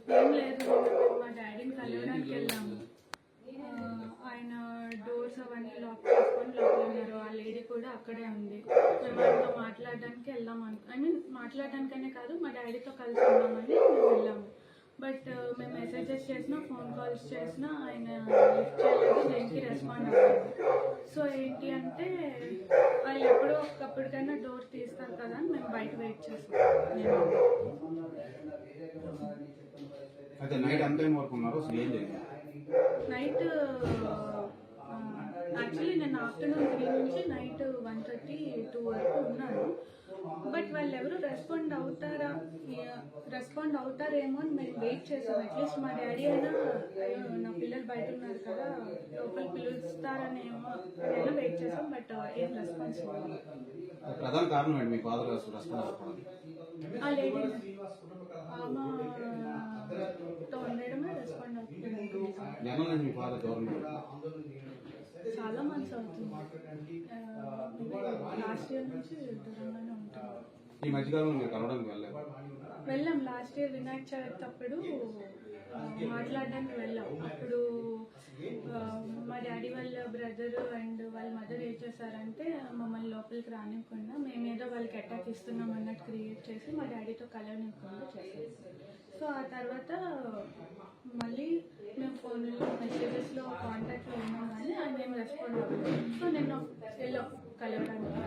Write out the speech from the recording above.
ఏం లేదు, మా డాడీని కలవడానికి వెళ్ళాము. ఆయన డోర్స్ అవన్నీ లాక్ చేసుకొని లోపల ఉన్నారు. ఆ లేడీ కూడా అక్కడే ఉంది. మేము ఆయనతో మాట్లాడడానికి వెళ్దాం ఐ మీన్ మాట్లాడడానికనే కాదు, మా డాడీతో కలిసి ఉన్నామని మేము వెళ్ళాము. బట్ మేము మెసేజెస్ చేసినా, ఫోన్ కాల్స్ చేసినా ఆయన లిఫ్ట్ చేయలేదు, దేనికి రెస్పాండ్ అవ్వలేదు. సో ఏంటి అంటే వాళ్ళు ఎప్పుడో ఒకప్పటికైనా డోర్ తీస్తారు కదా అని మేము బయట వెయిట్ చేస్తాం. నైట్ యాక్చువల్లీ నేను ఆఫ్టర్నూన్ 3 నుంచి నైట్ 1:30, 2 వరకు ఉన్నాను. బట్ వాళ్ళు ఎవరు రెస్పాండ్ అవుతారేమో అని మేము వెయిట్ చేసాం. అట్లీస్ట్ మా డాడీ అయినా నా పిల్లలు బయట ఉన్నారు కదా, లోపల పిలుస్తారనేమో అయినా వెయిట్ చేసాం. బట్ ఏం రెస్పాన్స్ లేదు. ప్రధాన కారణం ఏంటి మీ ఫాదర్ రెస్పాండ్ అవ్వకపోవడం? ఆ లేడీ ఆమెతో ఉండడమే రెస్పాండ్ అవుతుంది. చాలా మంత్స్ అవుతుంది. లాస్ట్ ఇయర్ నుంచి దూరంగానే ఉంటాం. ఈ మధ్యకాలంలో మీరు కలవడానికి వెళ్ళాం. లాస్ట్ ఇయర్ వినాయక చవితి అప్పుడు మాట్లాడడానికి వెళ్ళాం. అప్పుడు మా డాడీ వాళ్ళ బ్రదర్ అండ్ వాళ్ళ మదర్ ఏం చేశారంటే మమ్మల్ని లోపలికి రానివ్వకుండా, మేమేదో వాళ్ళకి అటాక్ ఇస్తున్నాం అన్నట్టు క్రియేట్ చేసి మా డాడీతో కలవనివ్వకుండా చేశారు. సో ఆ తర్వాత మళ్ళీ మేము ఫోన్లో మెసేజెస్లో కాంటాక్ట్లో ఉన్నాం కానీ ఆయన ఏం రెస్పాండ్ అవ్వలేదు. సో నేను వెళ్ళాం కలవడానికి.